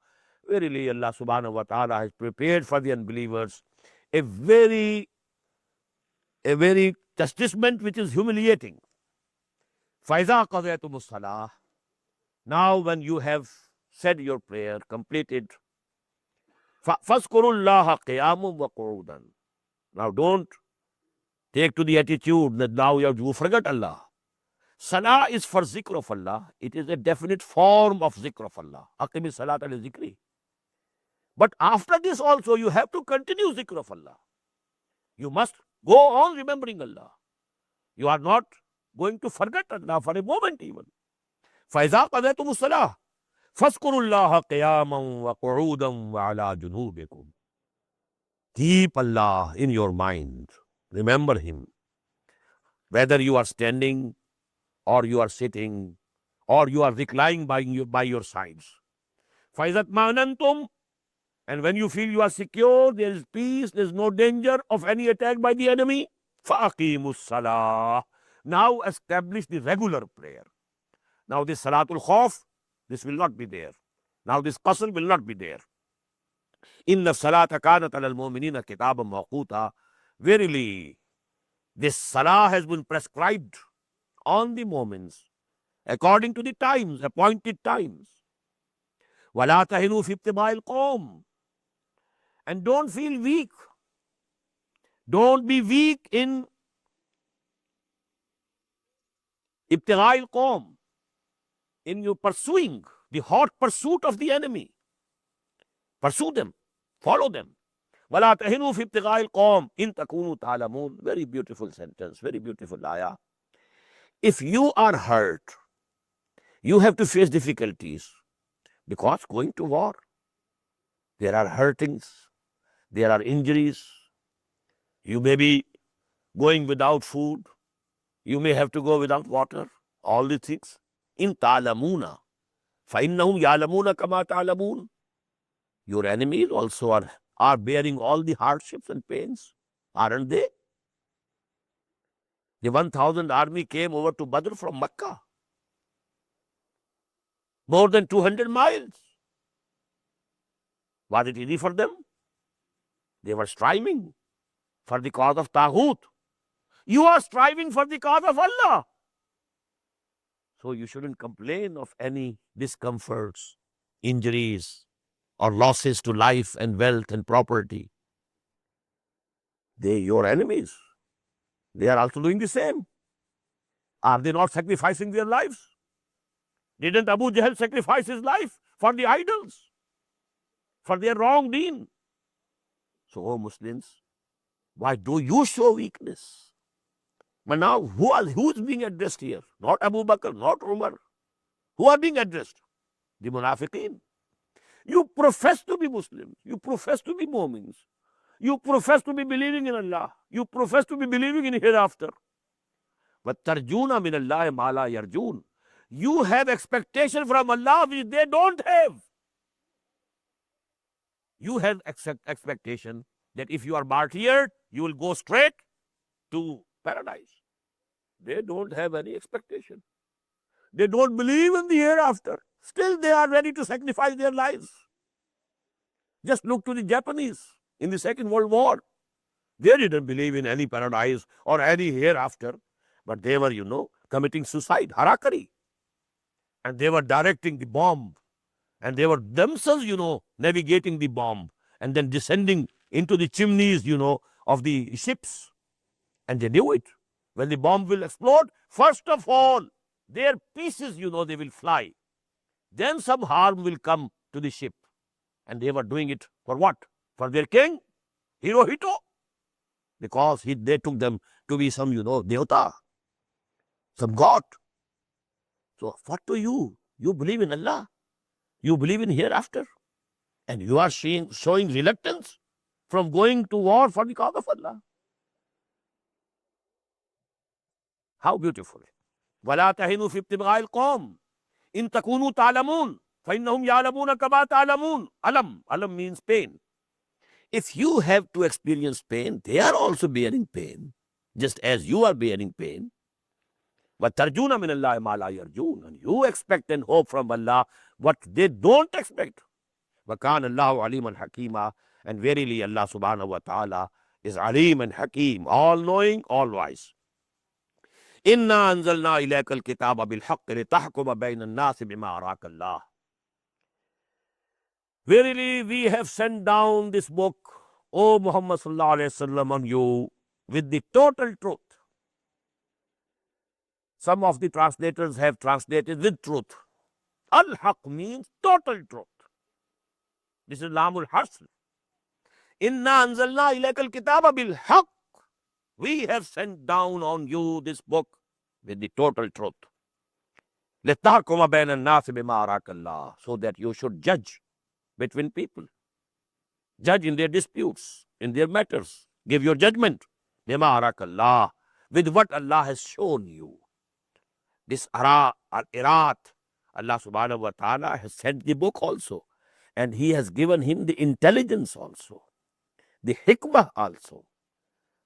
Verily, Allah subhanahu wa ta'ala has prepared for the unbelievers a very chastisement which is humiliating. فَإِذَا قَضَيْتُمُ الصَّلَاةَ. Now when you have said your prayer, completed, فَاذْكُرُوا اللَّهَ قِيَامًا وَقُعُودًا. Now don't take to the attitude that now you forget Allah. Salah is for zikr of Allah. It is a definite form of zikr of Allah. Aqimi salat al zikri. But after this also, you have to continue zikr of Allah. You must go on remembering Allah. You are not going to forget Allah for a moment even. فَإِذَا قَضَيْتُمُ الصَّلَاةَ فَاذْكُرُوا اللَّهَ قِيَامًا وَقُعُودًا وَعَلَى جُنُوبِكُمْ. Keep Allah in your mind. Remember Him. Whether you are standing or you are sitting or you are reclining by your sides. فَإِذَا اطْمَأْنَنْتُمْ. And when you feel you are secure, there is peace, there is no danger of any attack by the enemy. فَأَقِيمُوا الصَّلَاةَ. Now establish the regular prayer. Now this Salatul Khawf, this will not be there. Now this Qasr will not be there. Inna salata kanat alal mu'minina kitaban mawquta. Verily, this Salah has been prescribed on the moments according to the times, appointed times. وَلَا تَهِنُوا فِي ابْتِغَاءِ الْقَوْمِ. And don't feel weak. Don't be weak in ibtigha'i al-qawm, in your pursuing the hot pursuit of the enemy. Pursue them, follow them. وَلَا تَهِنُوا فِي ابْتِغَاءِ الْقَوْمِ إِن تَكُونُوا تَعْلَمُونَ. Very beautiful sentence, very beautiful ayah. If you are hurt, you have to face difficulties because going to war, there are hurtings, there are injuries. You may be going without food. You may have to go without water. All these things. In ta'lamuna. فَإِنَّهُمْ يَعْلَمُونَ كَمَا تَعْلَمُونَ. Your enemies also are bearing all the hardships and pains, aren't they? The 1,000 army came over to Badr from Mecca. More than 200 miles. Was it easy for them? They were striving for the cause of Taghut. You are striving for the cause of Allah. So you shouldn't complain of any discomforts, injuries, or losses to life and wealth and property. They, your enemies, they are also doing the same. Are they not sacrificing their lives? Didn't Abu Jahl sacrifice his life for the idols, for their wrong deen? So, oh Muslims, why do you show weakness? But now, who is being addressed here? Not Abu Bakr, not Umar. Who are being addressed? The Munafiqeen. You profess to be Muslims. You profess to be Mu'mins. You profess to be believing in Allah. You profess to be believing in hereafter. But tarjuna min Allah ma la yarjun. You have expectation from Allah which they don't have. You have expectation that if you are martyred, you will go straight to paradise. They don't have any expectation. They don't believe in the hereafter. Still, they are ready to sacrifice their lives. Just look to the Japanese in the Second World War. They didn't believe in any paradise or any hereafter, but they were, committing suicide, harakiri. And they were directing the bomb. And they were themselves, navigating the bomb and then descending into the chimneys, of the ships. And they knew it. When the bomb will explode, first of all, their pieces, they will fly. Then some harm will come to the ship. And they were doing it for what? For their king, Hirohito. Because they took them to be some, Deota, some god. So what do you? You believe in Allah. You believe in hereafter. And you are showing reluctance from going to war for the cause of Allah. How beautiful. وَلَا تَهِنُوا فِي ابْتِغَاءِ الْقَوْمِ إِن تَكُونُوا تَعْلَمُونَ فَإِنَّهُمْ يَعْلَمُونَ كَمَا تَعْلَمُونَ. Alam means pain. If you have to experience pain, they are also bearing pain, just as you are bearing pain. وَتَرْجُونَ مِنَ اللَّهِ مَا لَا يَرْجُونَ. And you expect and hope from Allah what they don't expect. وَكَانَ اللَّهُ عَلِيمًا حَكِيمًا. And verily Allah subhanahu wa ta'ala is Alim and Hakim, all-knowing, all-wise. إِنَّا أَنزَلْنَا إِلَيْكَ الْكِتَابَ بِالْحَقِّ لِتَحْكُمَ بَيْنَ النَّاسِ بِمَا أَرَاكَ اللَّهُ. Verily, we have sent down this book, O Muhammad sallallahu alaihi wasallam, on you with the total truth. Some of the translators have translated with truth. Al-Haq means total truth. This is Lamul Hasr. Inna anzalna ilaykal kitaba bil haq. We have sent down on you this book with the total truth. لِتَحْكُمَ بَيْنَ النَّاسِ بِمَا أَرَاكَ اللَّهُ, so that you should judge between people. Judge in their disputes, in their matters. Give your judgment. بِمَا أَرَاكَ اللَّهُ, with what Allah has shown you. This ara, al-irat, Allah subhanahu wa ta'ala has sent the book also. And He has given him the intelligence also, the hikmah also.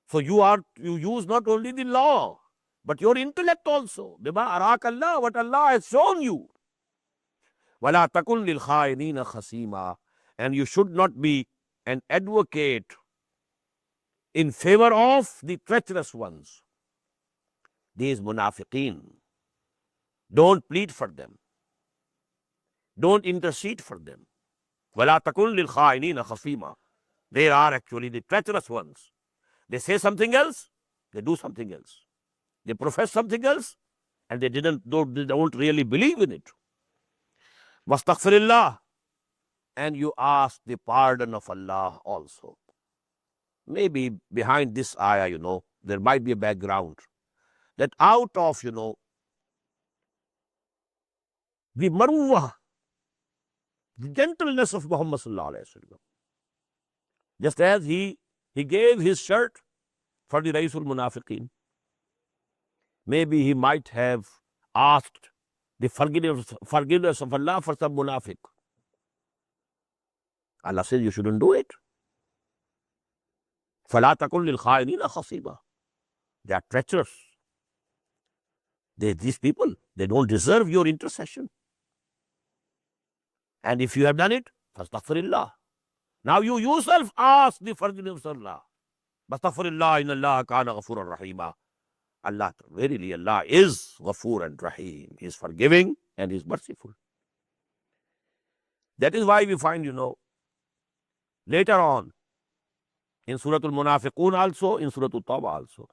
So you use not only the law, but your intellect also. Bima arak Allah, what Allah has shown you. Wala takun lil kha'inina khasima, and you should not be an advocate in favor of the treacherous ones. These munafiqeen. Don't plead for them. Don't intercede for them. Wala takun lil kha'inina khasima. They are actually the treacherous ones. They say something else, they do something else. They profess something else, and they don't really believe in it. Wastaghfirillah, and you ask the pardon of Allah also. Maybe behind this ayah, there might be a background that out of, the marwah, the gentleness of Muhammad sallallahu alaihi wasallam, just as he gave his shirt for the Raisul Munafiqeen, maybe he might have asked the forgiveness of Allah for some munafiq. Allah says you shouldn't do it. فَلَا تَكُنْ لِلْخَائِنِينَ خَصِيبًا. They are treacherous. These people, they don't deserve your intercession. And if you have done it, فَاسْتَغْفِرِ. Now you yourself ask the forgiveness of Allah. Bastaghfirullah, inna Allah kana ghafuran rahima. Allah, verily Allah is Ghafoor and Rahim. He is forgiving and He is merciful. That is why we find, later on, in Surah Al-Munafiqun also, in Surah Al-Tawbah also,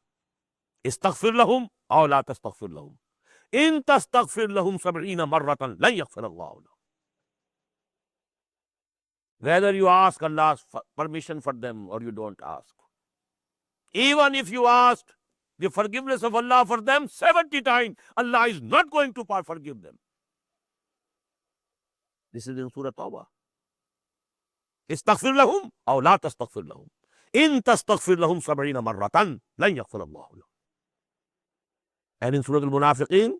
Istaghfir lahum aw la tastaghfir lahum. In tastaghfir lahum 70 marratan lan yaghfir Allah lahum. Whether you ask Allah's permission for them or you don't ask. Even if you ask the forgiveness of Allah for them 70 times, Allah is not going to forgive them. This is in Surah Tawbah. Istaghfir lahum aw la tastaghfir lahum. In tastaghfir lahum 70 marratan lan yaghfir Allah lahum. And in Surah Al-Munafiqeen,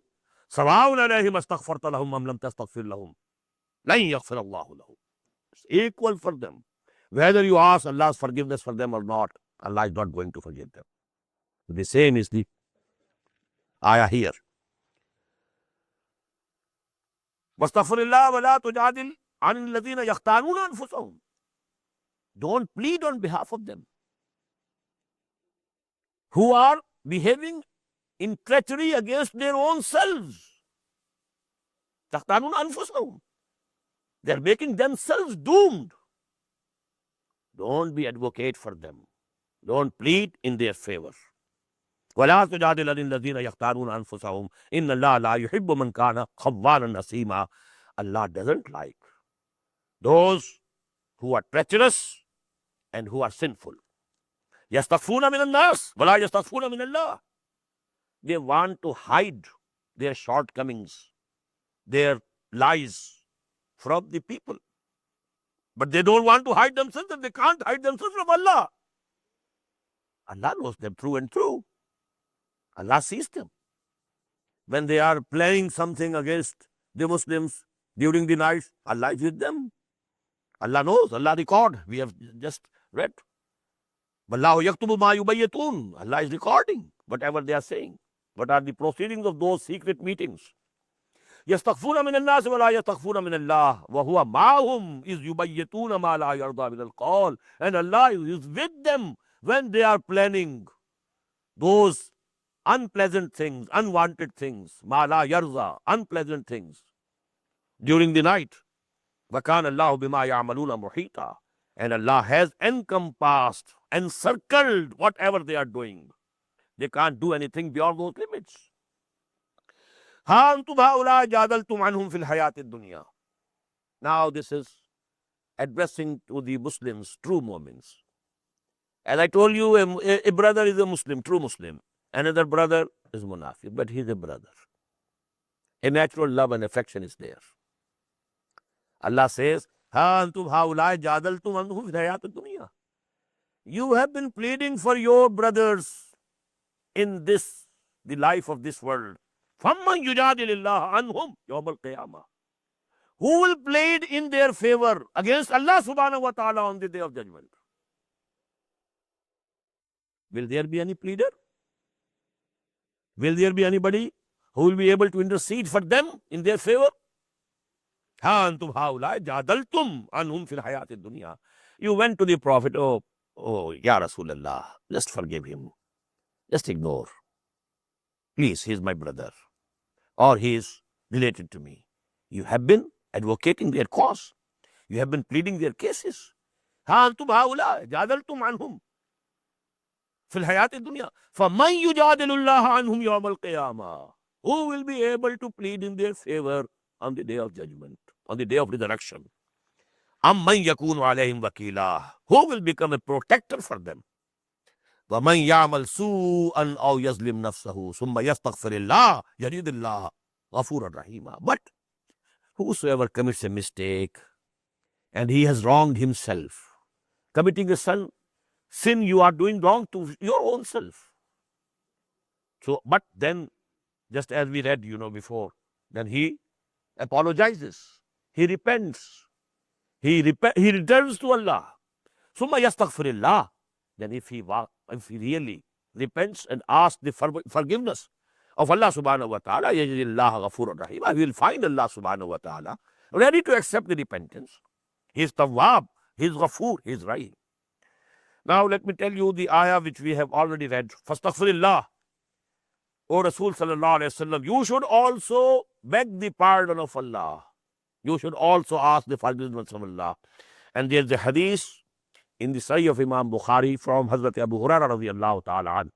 Sawa'un alayhim astaghfarta lahum am lam tastaghfir lahum lan yaghfir Allah lahum. It's equal for them. Whether you ask Allah's forgiveness for them or not, Allah is not going to forgive them. The same is the ayah here. Wastaghfirillah wa la tujadil anil ladhina yakhtanuna anfusahum. Don't plead on behalf of them who are behaving in treachery against their own selves. Yakhtanuna anfusahum. They are making themselves doomed. Don't be advocate for them. Don't plead in their favor. وَلَا تُجَادِلْ عَنِ الَّذِينَ يَخْتَانُونَ أَنفُسَهُمْ إِنَّ اللَّهَ لَا يُحِبُّ مَنْ كَانَ خَوَّانًا أَثِيمًا. Allah doesn't like those who are treacherous and who are sinful. يَسْتَخْفُونَ مِنَ النَّاسِ وَلَا يَسْتَخْفُونَ مِنَ اللَّهِ. They want to hide their shortcomings, their lies from the people. But they don't want to hide themselves, and they can't hide themselves from Allah. Allah knows them through and through. Allah sees them. When they are planning something against the Muslims during the night, Allah is with them. Allah knows, Allah records. We have just read. Wallahu yaktubu ma yubayyitun. Allah is recording whatever they are saying. What are the proceedings of those secret meetings? يستخفون من الناس ولا يستخفون من الله وهو معهم إذ يبيتون ما لا يرضى من القول. And Allah is with them when they are planning those unpleasant things, unwanted things, ما لا يرضى, unpleasant things during the night. وكان الله بما يعملون محيطا. And Allah has encompassed, encircled whatever they are doing. They can't do anything beyond those limits. Ha antum haula jadaltum anhum fil hayatid dunya. Now this is addressing to the Muslims, true Mu'mins. As I told you, a brother is a Muslim, true Muslim. Another brother is Munafiq, but he's a brother. A natural love and affection is there. Allah says, Ha antum haula jadaltum anhum fil hayatid dunya. You have been pleading for your brothers in this, the life of this world. فَمَّنْ يُجَادِلِ اللَّهَ عَنْهُمْ يَوْمَ الْقِيَامَةِ. Who will plead in their favor against Allah subhanahu wa ta'ala on the day of judgment? Will there be any pleader? Will there be anybody who will be able to intercede for them in their favor? Ha antum haulai jadaltum anhum fil hayati dunya. You went to the Prophet, oh, Ya Rasulullah, just forgive him. Just ignore. Please, he is my brother. Or he is related to me. You have been advocating their cause. You have been pleading their cases. Ha antum haula jadaltum anhum fil hayati dunya. فَمَنْ يُجَادِلُ اللَّهَ عَنْهُمْ يَوْمَ الْقِيَامَةِ. Who will be able to plead in their favor on the day of judgment, on the day of resurrection? أَمَّنْ يَكُونُ عَلَيْهِمْ وَكِيلًا. Who will become a protector for them? وَمَنْ يَعْمَلْ سُوءًا أَوْ يَظْلِمْ نَفْسَهُ ثُمَّ يَسْتَغْفِرِ اللَّهَ يَجِدِ اللَّهَ غَفُورًا رَحِيمًا. But whosoever commits a mistake and he has wronged himself, committing a sin, you are doing wrong to your own self. So, but then, just as we read, before, then he apologizes, he repents, he returns to Allah. ثُمَّ يَسْتَغْفِرِ اللَّهَ. Then if he really repents and asks the forgiveness of Allah subhanahu wa ta'ala, يَجِدِ اللَّهَ غَفُورًا رَحِيمًا, he will find Allah subhanahu wa ta'ala ready to accept the repentance. He is Tawwab, he is Ghafoor, he is Rahim. Now let me tell you the ayah which we have already read. فَاسْتَغْفِرِ O Rasul sallallahu alayhi wasallam, you should also beg the pardon of Allah. You should also ask the forgiveness of Allah. And there's a hadith in the Sahih of Imam Bukhari from Hazrat Abu Hurairah radiyallahu ta'ala an,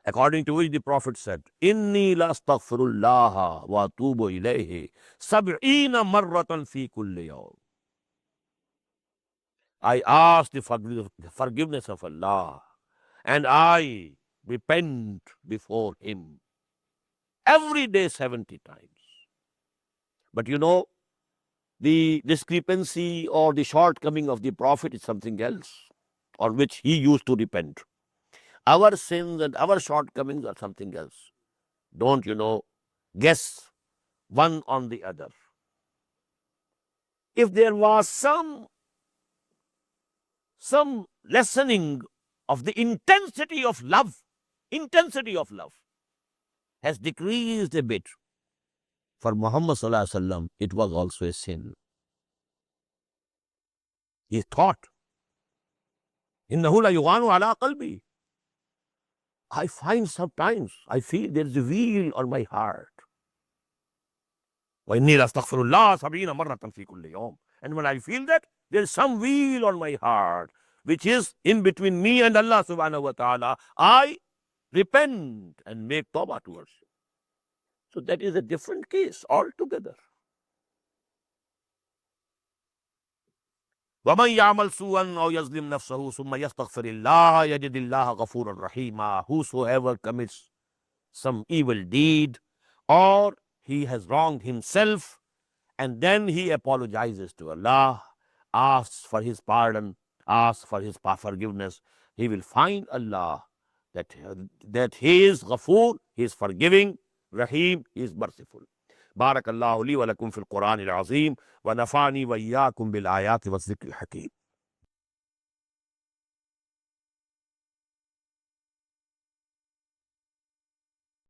according to which the Prophet said, Inni la astaghfirullah wa atubu ilayhi sab'ina marratan fi kulli yawm. I ask the forgiveness of Allah and I repent before Him every day 70 times. But the discrepancy or the shortcoming of the Prophet is something else, on which he used to repent. Our sins and our shortcomings are something else. Don't, guess one on the other. If there was some lessening of the intensity of love has decreased a bit. For Muhammad sallallahu alaihi wasallam, it was also a sin. He thought, إِنَّهُ لَيُغَانُ عَلَىٰ قَلْبِي. I find sometimes, I feel there is a wheel on my heart. وَإِنِّي لَأَسْتَغْفِرُ اللَّهَ سَبْعِينَ مَرَّةً فِي كُلِّ يَوْمٍ. And when I feel that, there is some wheel on my heart, which is in between me and Allah subhanahu wa ta'ala, I repent and make tawbah towards Him. So that is a different case altogether. وَمَنْ يَعْمَلْ سُوءًا أَوْ يَظْلِمْ نَفْسَهُ ثُمَّ يَسْتَغْفِرِ اللَّهَ يَجِدِ اللَّهَ غَفُورًا رَحِيمًا. Whosoever commits some evil deed or he has wronged himself and then he apologizes to Allah, asks for His pardon, asks for His forgiveness, he will find Allah that He is Ghafoor, He is forgiving, Rahim, He is merciful. بارك الله لي ولكم في القرآن العظيم ونفعني وإياكم بالآيات والذكر الحكيم.